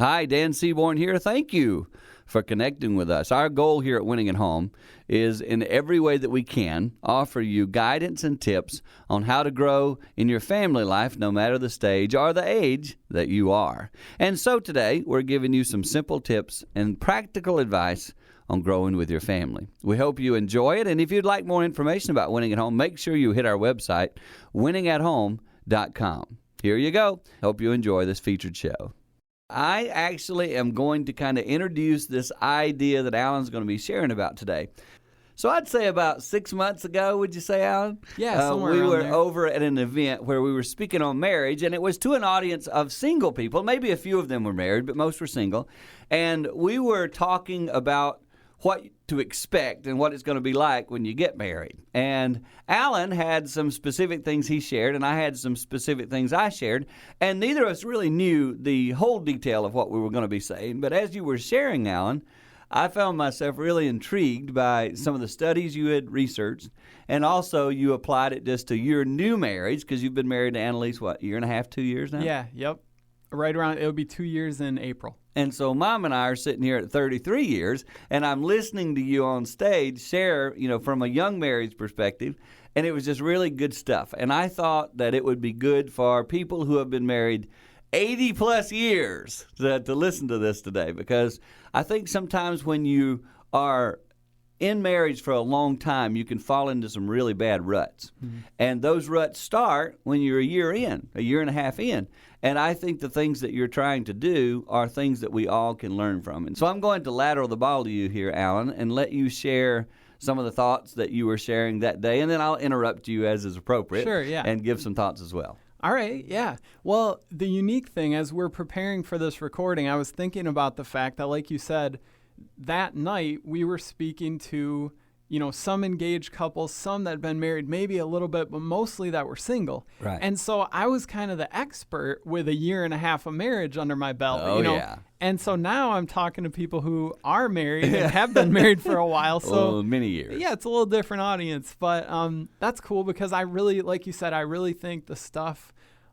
Hi, Dan Seaborn here. Thank you for connecting with us. Our goal here at Winning at Home is, in every way that we can, offer you guidance and tips on how to grow in your family life, no matter the stage or the age that you are. And so today, we're giving you some simple tips and practical advice on growing with your family. We hope you enjoy it, and if you'd like more information about Winning at Home, make sure you hit our website, winningathome.com. Here you go. Hope you enjoy this featured show. I actually am going to kind of introduce this idea that Alan's going to be sharing about today. So I'd say about 6 months ago, would you say, Alan? Yeah, somewhere we around were there. over at an event where we were speaking on marriage, and it was to an audience of single people. Maybe a few of them were married, but most were single. And we were talking about what to expect and what it's going to be like when you get married. And Alan had some specific things he shared, and I had some specific things I shared, and neither of us really knew the whole detail of what we were going to be saying. But as you were sharing, Alan, I found myself really intrigued by some of the studies you had researched, and also you applied it just to your new marriage, because you've been married to Annalise, what, year and a half, 2 years now? Yeah, yep. Right around, it'll be 2 years in April. And so Mom and I are sitting here at 33 years, and I'm listening to you on stage share, from a young marriage perspective, and it was just really good stuff. And I thought that it would be good for people who have been married 80 plus years to listen to this today, because I think sometimes when you are in marriage for a long time, you can fall into some really bad ruts. Mm-hmm. And those ruts start when you're a year and a half in. And I think the things that you're trying to do are things that we all can learn from. And so I'm going to lateral the ball to you here, Alan, and let you share some of the thoughts that you were sharing that day. And then I'll interrupt you as is appropriate. Sure, yeah. And give some thoughts as well. All right, yeah. Well, the unique thing, as we're preparing for this recording, I was thinking about the fact that, like you said, that night we were speaking to, some engaged couples, some that had been married maybe a little bit, but mostly that were single. Right. And so I was kind of the expert with a year and a half of marriage under my belt. Oh, yeah. And so now I'm talking to people who are married and have been married for a while. So many years. Yeah, it's a little different audience, but that's cool because I really, like you said, I really think the stuff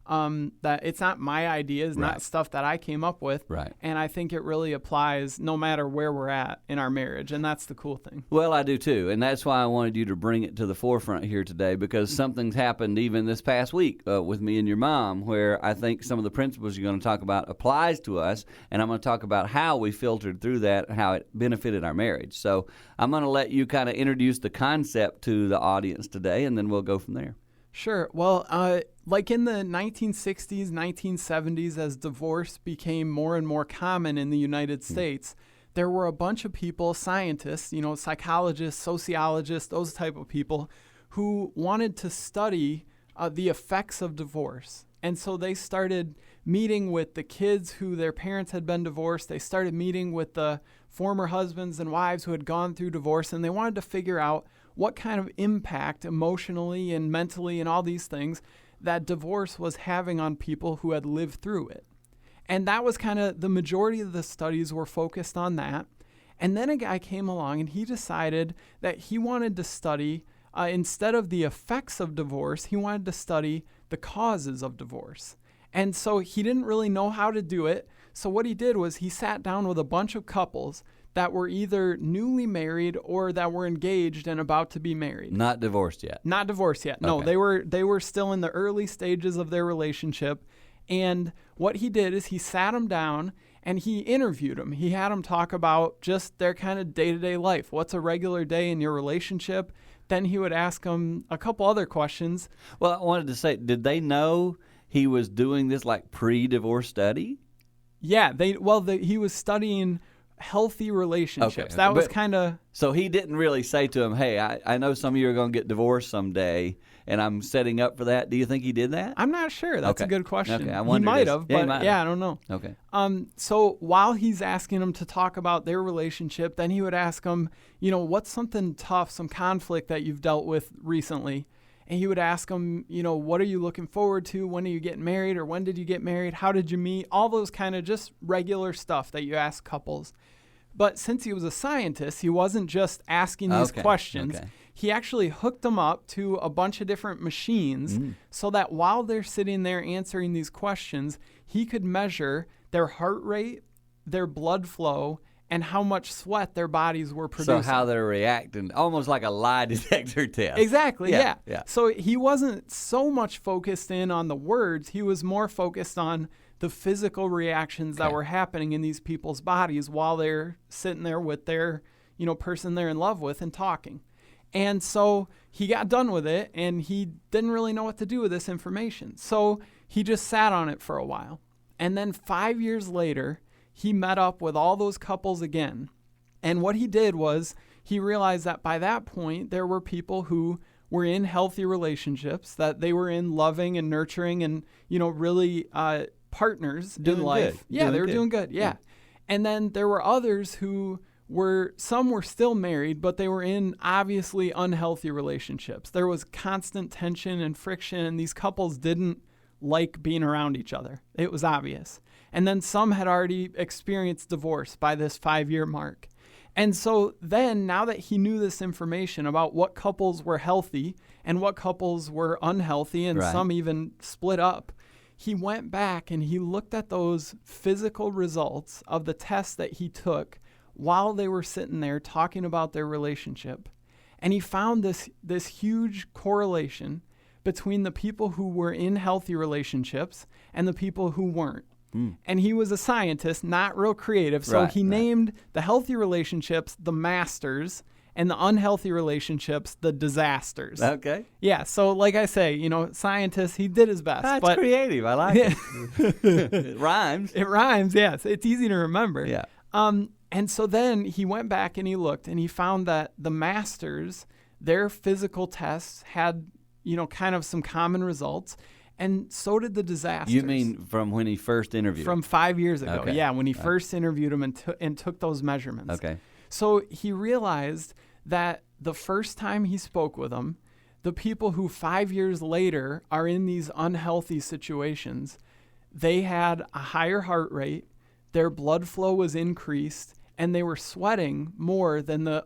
that it's not my ideas, Right. not stuff that I came up with. Right. And I think it really applies no matter where we're at in our marriage. And that's the cool thing. Well, I do too. And that's why I wanted you to bring it to the forefront here today, because something's happened even this past week with me and your mom, where I think some of the principles you're going to talk about applies to us. And I'm going to talk about how we filtered through that, how it benefited our marriage. So I'm going to let you kind of introduce the concept to the audience today, and then we'll go from there. Sure. Well, like in the 1960s, 1970s, as divorce became more and more common in the United States, there were a bunch of people, scientists, psychologists, sociologists, those type of people, who wanted to study the effects of divorce. And so they started meeting with the kids who their parents had been divorced. They started meeting with the former husbands and wives who had gone through divorce, and they wanted to figure out what kind of impact emotionally and mentally and all these things that divorce was having on people who had lived through it. And that was kind of the majority of the studies were focused on that. And then a guy came along and he decided that he wanted to study, instead of the effects of divorce, he wanted to study the causes of divorce. And so he didn't really know how to do it. So what he did was he sat down with a bunch of couples that were either newly married or that were engaged and about to be married. Not divorced yet. Not divorced yet. No, Okay. they were still in the early stages of their relationship. And what he did is he sat them down and he interviewed them. He had them talk about just their kind of day-to-day life. What's a regular day in your relationship? Then he would ask them a couple other questions. Well, I wanted to say, did they know he was doing this like pre-divorce study? Yeah, he was studying healthy relationships. Okay. That was But- kind of... So he didn't really say to him, hey, I know some of you are going to get divorced someday, and I'm setting up for that. Do you think he did that? I'm not sure. That's a Okay. good question. Okay, I He wondered might this. have, Yeah, he but might yeah, have. I don't know. Okay. So while he's asking them to talk about their relationship, then he would ask them, what's something tough, some conflict that you've dealt with recently? And he would ask them, what are you looking forward to? When are you getting married? Or when did you get married? How did you meet? All those kind of just regular stuff that you ask couples. But since he was a scientist, he wasn't just asking these questions. Okay. He actually hooked them up to a bunch of different machines so that while they're sitting there answering these questions, he could measure their heart rate, their blood flow and how much sweat their bodies were producing. So how they're reacting, almost like a lie detector test. Exactly, yeah. Yeah. So he wasn't so much focused in on the words. He was more focused on the physical reactions that were happening in these people's bodies while they're sitting there with their, person they're in love with and talking. And so he got done with it, and he didn't really know what to do with this information. So he just sat on it for a while. And then 5 years later, he met up with all those couples again. And what he did was he realized that by that point, there were people who were in healthy relationships, that they were in loving and nurturing and, really partners in life. Good. Yeah, they were doing good. Yeah. And then there were others who some were still married, but they were in obviously unhealthy relationships. There was constant tension and friction, and these couples didn't like being around each other. It was obvious. And then some had already experienced divorce by this 5-year mark. And so then, now that he knew this information about what couples were healthy and what couples were unhealthy, and some even split up, he went back and he looked at those physical results of the tests that he took while they were sitting there talking about their relationship. And he found this huge correlation between the people who were in healthy relationships and the people who weren't. And he was a scientist, not real creative, so he named the healthy relationships the masters and the unhealthy relationships the disasters. Okay. Yeah, so like I say, scientist, he did his best. That's creative. I like it. It rhymes. It rhymes, yes. It's easy to remember. Yeah. And so then he went back and he looked and he found that the masters, their physical tests had, kind of some common results. And so did the disasters. You mean from when he first interviewed? From 5 years ago, Okay. yeah, when he first interviewed him and took those measurements. Okay. So he realized that the first time he spoke with them, the people who 5 years later are in these unhealthy situations, they had a higher heart rate, their blood flow was increased, and they were sweating more than the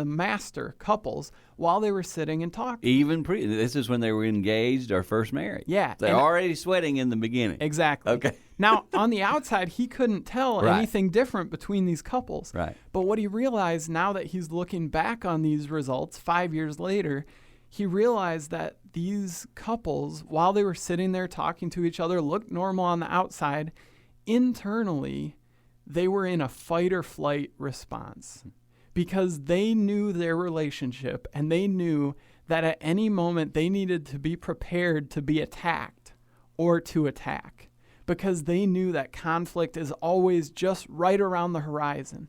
master couples while they were sitting and talking. This is when they were engaged or first married. Yeah. They're already sweating in the beginning. Exactly. Okay. Now, on the outside, he couldn't tell anything different between these couples. Right. But what he realized now that he's looking back on these results 5 years later, he realized that these couples, while they were sitting there talking to each other, looked normal on the outside. Internally, they were in a fight or flight response because they knew their relationship and they knew that at any moment they needed to be prepared to be attacked or to attack because they knew that conflict is always just right around the horizon.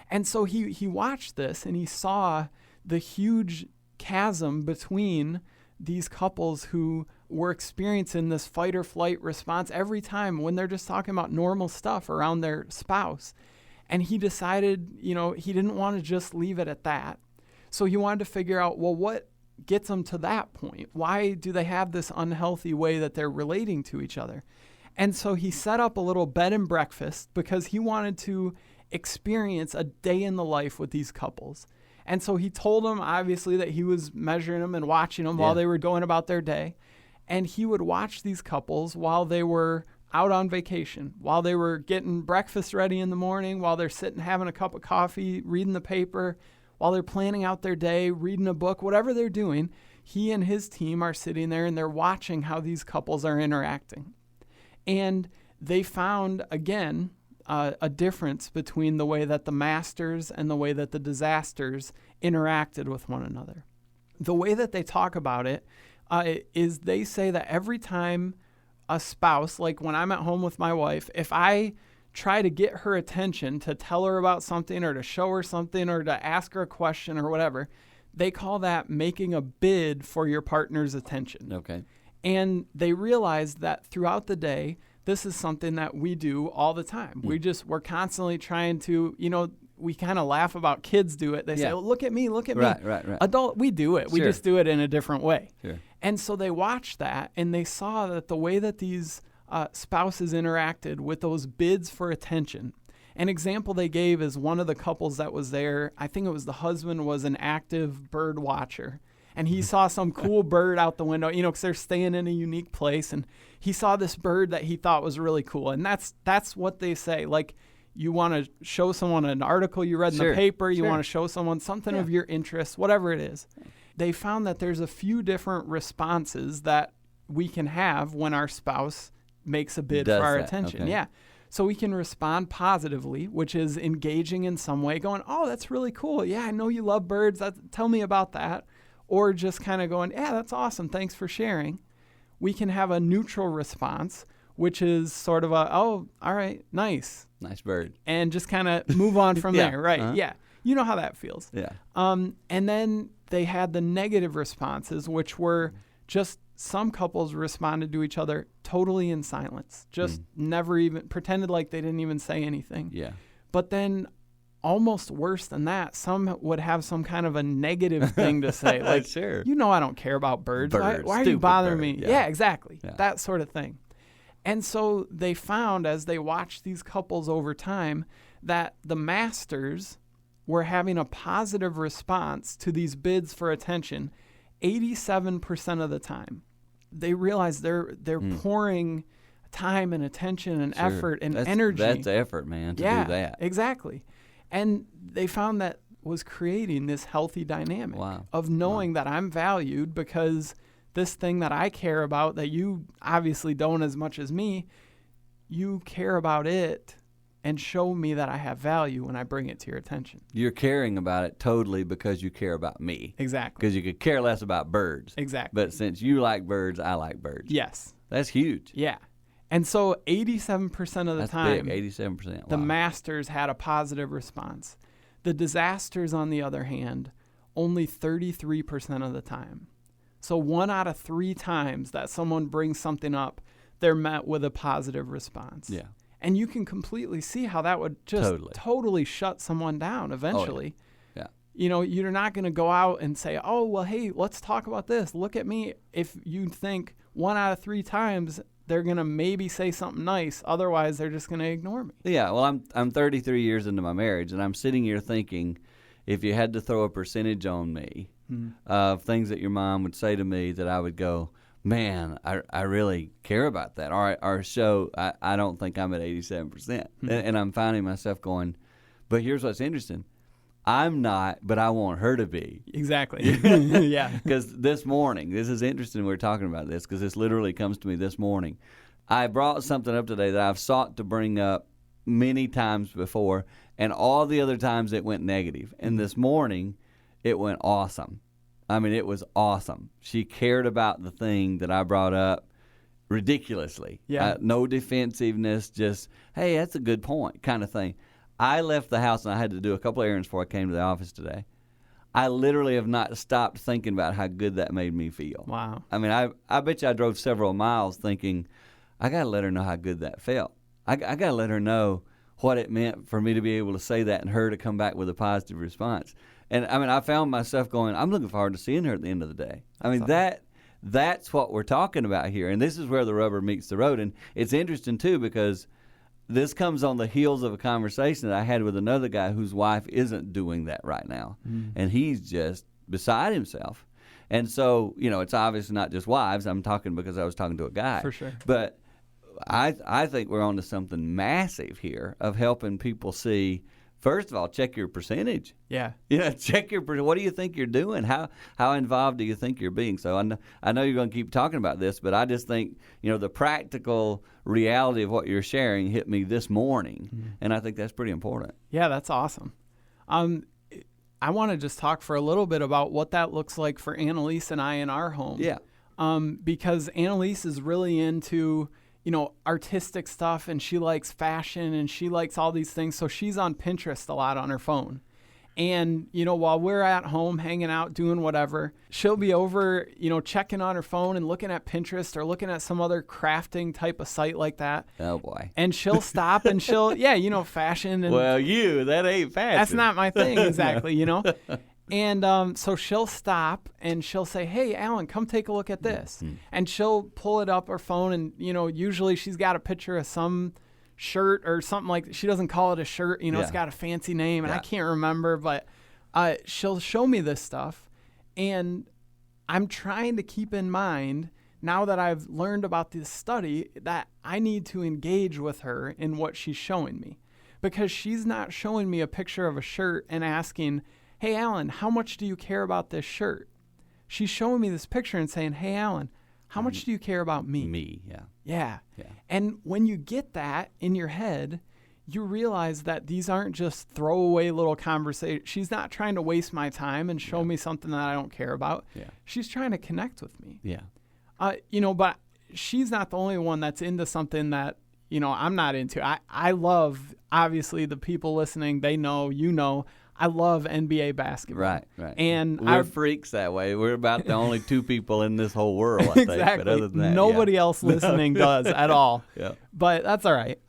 And so he watched this and he saw the huge chasm between these couples who were experiencing this fight or flight response every time when they're just talking about normal stuff around their spouse. And he decided, he didn't want to just leave it at that. So he wanted to figure out, well, what gets them to that point? Why do they have this unhealthy way that they're relating to each other? And so he set up a little bed and breakfast because he wanted to experience a day in the life with these couples. And so he told them, obviously, that he was measuring them and watching them while they were going about their day. And he would watch these couples while they were out on vacation, while they were getting breakfast ready in the morning, while they're sitting having a cup of coffee, reading the paper, while they're planning out their day, reading a book, whatever they're doing. He and his team are sitting there and they're watching how these couples are interacting. And they found, again, a difference between the way that the masters and the way that the disasters interacted with one another. The way that they talk about it is they say that every time a spouse, like when I'm at home with my wife, if I try to get her attention to tell her about something or to show her something or to ask her a question or whatever, they call that making a bid for your partner's attention. Okay. And they realize that throughout the day, this is something that we do all the time. We're constantly trying to, we kind of laugh about kids do it. They say, oh, look at me, look at me. Right. Adult, we do it. We just do it in a different way. Sure. And so they watched that and they saw that the way that these spouses interacted with those bids for attention. An example they gave is one of the couples that was there, I think it was the husband was an active bird watcher. And he saw some cool bird out the window, because they're staying in a unique place. And he saw this bird that he thought was really cool. And that's what they say. Like, You want to show someone an article you read in Sure, the paper. You sure. want to show someone something Yeah. of your interest, whatever it is. They found that there's a few different responses that we can have when our spouse makes a bid Does for our that, attention. okay. Yeah. So we can respond positively, which is engaging in some way, going, oh, that's really cool. Yeah, I know you love birds. Tell me about that. Or just kind of going, yeah, that's awesome. Thanks for sharing. We can have a neutral response, which is sort of oh, all right, nice. Nice bird. And just kind of move on from Yeah, there. Right. uh-huh. Yeah. You know how that feels. Yeah. And then they had the negative responses, which were just some couples responded to each other totally in silence, just never even pretended like they didn't even say anything. Yeah. But then almost worse than that, some would have some kind of a negative thing to say. Like, Sure. you know I don't care about birds. Why are you Stupid bothering bird. me? Yeah. Yeah, exactly. Yeah. That sort of thing. And so they found, as they watched these couples over time, that the masters were having a positive response to these bids for attention 87% of the time. They realized they're pouring time and attention and Sure. effort and That's, energy. That's effort, man, to do that. Exactly. And they found that was creating this healthy dynamic Wow. of knowing that I'm valued because this thing that I care about that you obviously don't as much as me, you care about it and show me that I have value when I bring it to your attention. You're caring about it totally because you care about me. Exactly. Because you could care less about birds. Exactly. But since you like birds, I like birds. Yes. That's huge. Yeah. And so 87% of the That's time, big, 87%. the Wow. masters had a positive response. The disasters, on the other hand, only 33% of the time. So 1 out of 3 times that someone brings something up, they're met with a positive response. Yeah. And you can completely see how that would just totally shut someone down eventually. Yeah. You know, you're not going to go out and say, oh, well, hey, let's talk about this. Look at me. If you think 1 out of 3 times they're going to maybe say something nice, otherwise they're just going to ignore me. Yeah, well, I'm 33 years into my marriage, and I'm sitting here thinking, if you had to throw a percentage on me of things that your mom would say to me that I would go, man, I really care about that. Or show, I don't think I'm at 87%. And I'm finding myself going, but here's what's interesting. I'm not, but I want her to be. Exactly. Yeah. Because this morning, this is interesting we're talking about this, because this literally comes to me this morning. I brought something up today that I've sought to bring up many times before, and all the other times it went negative. And this morning, it went awesome. I mean, it was awesome. She cared about the thing that I brought up ridiculously. Yeah. No defensiveness, just, hey, that's a good point kind of thing. I left the house and I had to do a couple errands before I came to the office today. I literally have not stopped thinking about how good that made me feel. Wow. I mean, I bet you I drove several miles thinking, I got to let her know how good that felt. I got to let her know what it meant for me to be able to say that and her to come back with a positive response. And, I mean, I found myself going, I'm looking forward to seeing her at the end of the day. I mean, that's what we're talking about here. And this is where the rubber meets the road. And it's interesting, too, because this comes on the heels of a conversation that I had with another guy whose wife isn't doing that right now. And he's just beside himself. And so, you know, it's obviously not just wives. I'm talking because I was talking to a guy. For sure. But I think we're on to something massive here of helping people see, first of all, check your percentage. Yeah. Yeah, check your. What do you think you're doing? How involved do you think you're being? So I know you're going to keep talking about this, but I just think, you know, the practical reality of what you're sharing hit me this morning, and I think that's pretty important. Yeah, that's awesome. I want to just talk for a little bit about what that looks like for Annalise and I in our home. Yeah. Because Annalise is really into, you know, artistic stuff, and she likes fashion, and she likes all these things. So she's on Pinterest a lot on her phone. And, you know, while we're at home hanging out, doing whatever, she'll be over, you know, checking on her phone and looking at Pinterest or looking at some other crafting type of site like that. Oh, boy. And she'll stop and she'll, yeah, you know, fashion. And Well, that ain't fashion. that's not my thing, exactly, you know. And so she'll stop and she'll say, hey, Alan, come take a look at this. And she'll pull it up her phone, and, you know, usually she's got a picture of some shirt or something like that. She doesn't call it a shirt, you know, It's got a fancy name, and I can't remember, but she'll show me this stuff. And I'm trying to keep in mind, now that I've learned about this study, that I need to engage with her in what she's showing me. because she's not showing me a picture of a shirt and asking, hey, Alan, how much do you care about this shirt? She's showing me this picture and saying, hey, Alan, how much do you care about me? Me, yeah. Yeah. Yeah. And when you get that in your head, you realize that these aren't just throwaway little conversations. She's not trying to waste my time and show me something that I don't care about. Yeah. She's trying to connect with me. Yeah. But she's not the only one that's into something that, I'm not into. I love, obviously, the people listening, they know, I love NBA basketball. Right. And we're freaks that way. We're about the only two people in this whole world, I think. Exactly. But other than that, nobody else listening does at all. Yeah. But that's all right.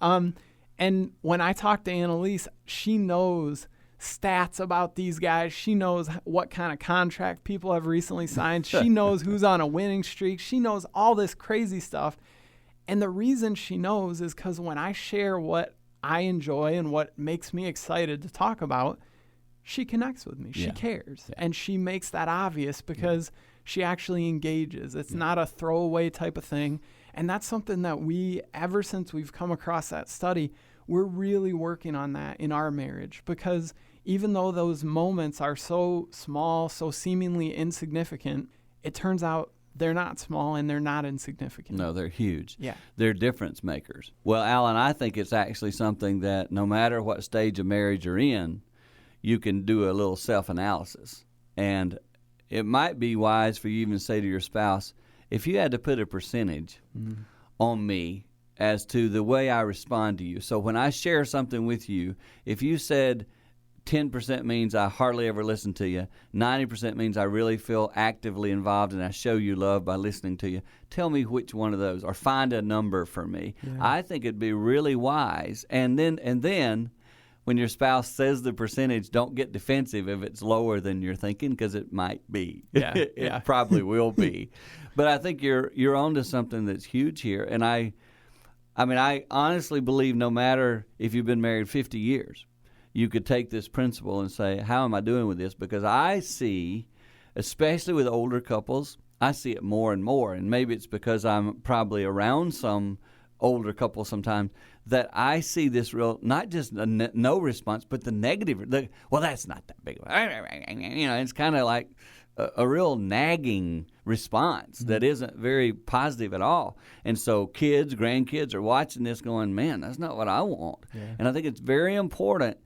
And when I talk to Annalise, she knows stats about these guys. She knows what kind of contract people have recently signed. She knows who's on a winning streak. She knows all this crazy stuff. And the reason she knows is because when I share what I enjoy and what makes me excited to talk about, she connects with me. She cares. Yeah. And she makes that obvious because she actually engages. It's not a throwaway type of thing. And that's something that ever since we've come across that study, we're really working on that in our marriage, because even though those moments are so small, so seemingly insignificant, it turns out they're not small and they're not insignificant. No, they're huge. Yeah. They're difference makers. Well, Alan, I think it's actually something that no matter what stage of marriage you're in, you can do a little self-analysis. And it might be wise for you even to say to your spouse, if you had to put a percentage on me as to the way I respond to you. So when I share something with you, if you said 10% means I hardly ever listen to you, 90% means I really feel actively involved and I show you love by listening to you, tell me which one of those, or find a number for me. Yeah. I think it'd be really wise. And then when your spouse says the percentage, don't get defensive if it's lower than you're thinking, because it might be. Yeah, it probably will be. But I think you're onto something that's huge here. And I honestly believe no matter if you've been married 50 years, you could take this principle and say, how am I doing with this? Because I see, especially with older couples, I see it more and more. And maybe it's because I'm probably around some older couples sometimes, that I see this real, not just a no response, but the negative. Well, that's not that big. It's kind of like a real nagging response that isn't very positive at all. And so kids, grandkids are watching this going, man, that's not what I want. Yeah. And I think it's very important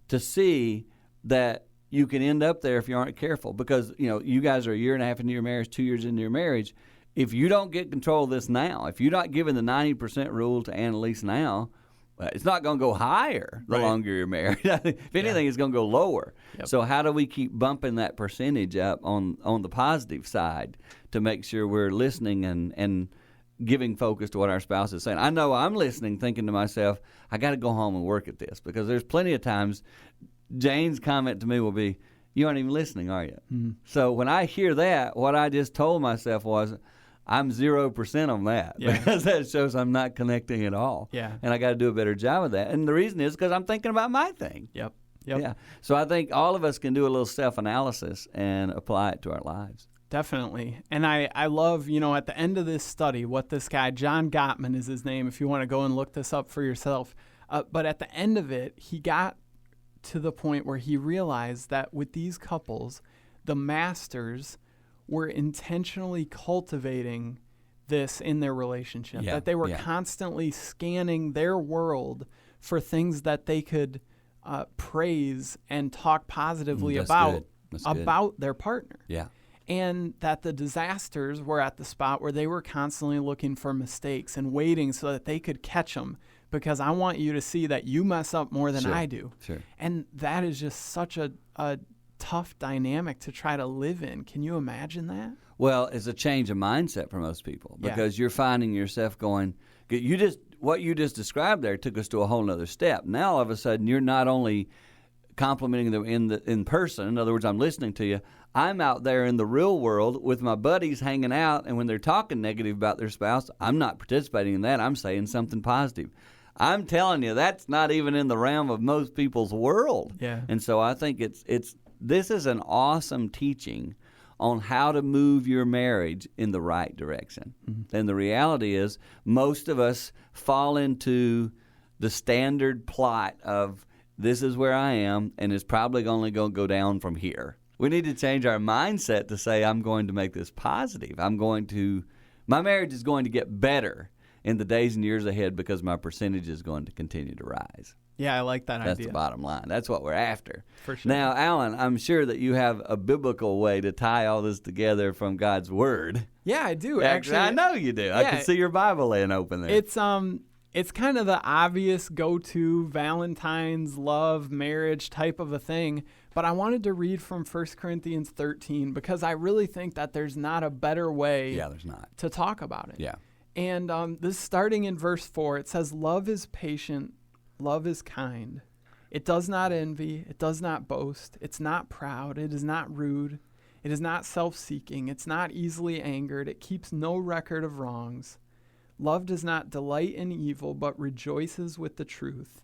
to see that you can end up there if you aren't careful, because, you guys are a year and a half into your marriage, 2 years into your marriage. If you don't get control of this now, if you're not giving the 90% rule to Annalise now, it's not going to go higher the longer you're married. If anything, it's going to go lower. Yep. So how do we keep bumping that percentage up on the positive side to make sure we're listening and giving focus to what our spouse is saying? I know I'm listening, thinking to myself, I got to go home and work at this, because there's plenty of times Jane's comment to me will be, you aren't even listening, are you? Mm-hmm. So when I hear that, what I just told myself was, I'm 0% on that, because that shows I'm not connecting at all. Yeah. And I got to do a better job of that. And the reason is because I'm thinking about my thing. Yep. Yeah. So I think all of us can do a little self-analysis and apply it to our lives. Definitely. And I love, at the end of this study, what this guy, John Gottman is his name, if you want to go and look this up for yourself. But at the end of it, he got to the point where he realized that with these couples, the masters were intentionally cultivating this in their relationship, that they were constantly scanning their world for things that they could praise and talk positively about their partner. Yeah. And that the disasters were at the spot where they were constantly looking for mistakes and waiting so that they could catch them, because I want you to see that you mess up more than I do. Sure. And that is just such a tough dynamic to try to live in. Can you imagine that? Well, it's a change of mindset for most people, because you're finding yourself going, what you just described there took us to a whole nother step. Now all of a sudden you're not only complimenting them in person, in other words, I'm listening to you, I'm out there in the real world with my buddies hanging out, and when they're talking negative about their spouse, I'm not participating in that. I'm saying something positive. I'm telling you, that's not even in the realm of most people's world. Yeah. And so I think this is an awesome teaching on how to move your marriage in the right direction. Mm-hmm. And the reality is most of us fall into the standard plot of this is where I am, and it's probably only going to go down from here. We need to change our mindset to say, I'm going to make this positive. My marriage is going to get better in the days and years ahead because my percentage is going to continue to rise. Yeah, I like that idea. That's the bottom line. That's what we're after. For sure. Now, Alan, I'm sure that you have a biblical way to tie all this together from God's Word. Yeah, I do. Actually, I know you do. I can see your Bible laying open there. It's kind of the obvious go-to Valentine's, love, marriage type of a thing, but I wanted to read from 1 Corinthians 13 because I really think that there's not a better way there's not. to talk about it. Yeah. And this starting in verse 4, it says, "Love is patient, love is kind. It does not envy, it does not boast, it's not proud, it is not rude, it is not self-seeking, it's not easily angered, it keeps no record of wrongs. Love does not delight in evil, but rejoices with the truth.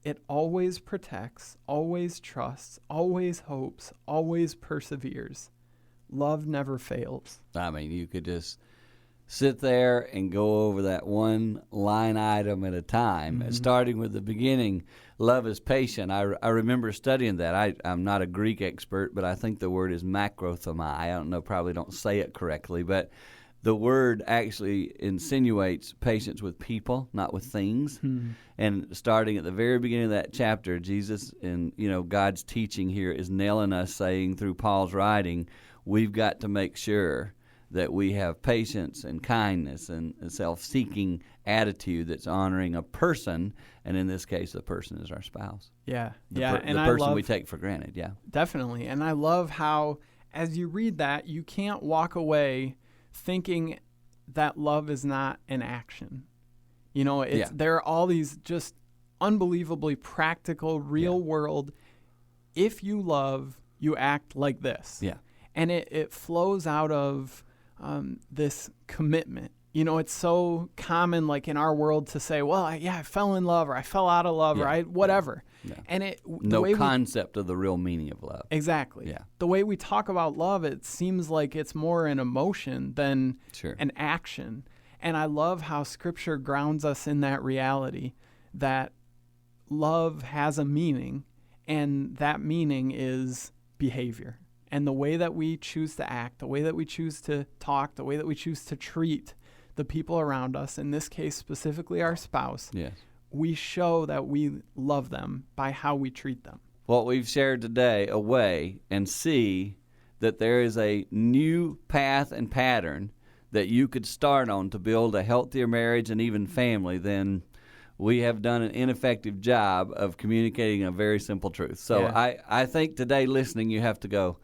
It always protects, always trusts, always hopes, always perseveres. Love never fails." I mean, you could just sit there and go over that one line item at a time, starting with the beginning. Love is patient. I remember studying that. I'm not a Greek expert, but I think the word is macrothemai. I don't know, probably don't say it correctly, but the word actually insinuates patience with people, not with things. And starting at the very beginning of that chapter, Jesus and God's teaching here is nailing us, saying through Paul's writing, we've got to make sure that we have patience and kindness and a self-seeking attitude that's honoring a person, and in this case, the person is our spouse. Yeah, The and person we take for granted, Definitely, and I love how, as you read that, you can't walk away thinking that love is not an action. There are all these just unbelievably practical, real world, if you love, you act like this. Yeah. And it flows out of this commitment. It's so common, like in our world, to say, well, I fell in love, or I fell out of love, or whatever. Yeah. And no concept of the real meaning of love. Exactly. Yeah. The way we talk about love, it seems like it's more an emotion than an action. And I love how Scripture grounds us in that reality that love has a meaning, and that meaning is behavior. And the way that we choose to act, the way that we choose to talk, the way that we choose to treat the people around us, in this case specifically our spouse, we show that we love them by how we treat them. What we've shared today, away and see that there is a new path and pattern that you could start on to build a healthier marriage and even family, then we have done an ineffective job of communicating a very simple truth. So I think today listening, you have to go,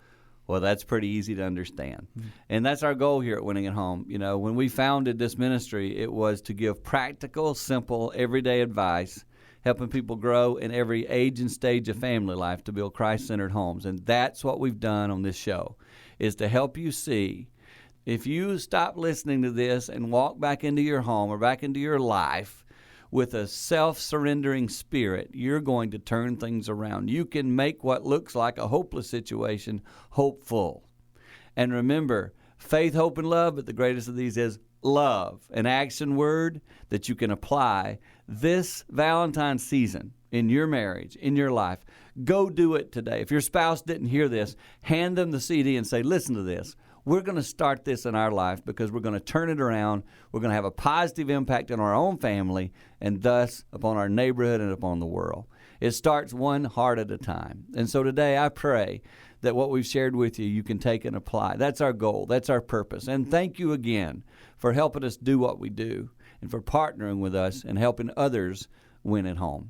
well, that's pretty easy to understand. And that's our goal here at Winning at Home. When we founded this ministry, it was to give practical, simple, everyday advice, helping people grow in every age and stage of family life to build Christ-centered homes. And that's what we've done on this show, is to help you see, if you stop listening to this and walk back into your home or back into your life with a self-surrendering spirit, you're going to turn things around. You can make what looks like a hopeless situation hopeful. And remember, faith, hope, and love, but the greatest of these is love, an action word that you can apply this Valentine's season in your marriage, in your life. Go do it today. If your spouse didn't hear this, hand them the CD and say, listen to this. We're going to start this in our life because we're going to turn it around. We're going to have a positive impact on our own family and thus upon our neighborhood and upon the world. It starts one heart at a time. And so today I pray that what we've shared with you, you can take and apply. That's our goal. That's our purpose. And thank you again for helping us do what we do and for partnering with us and helping others win at home.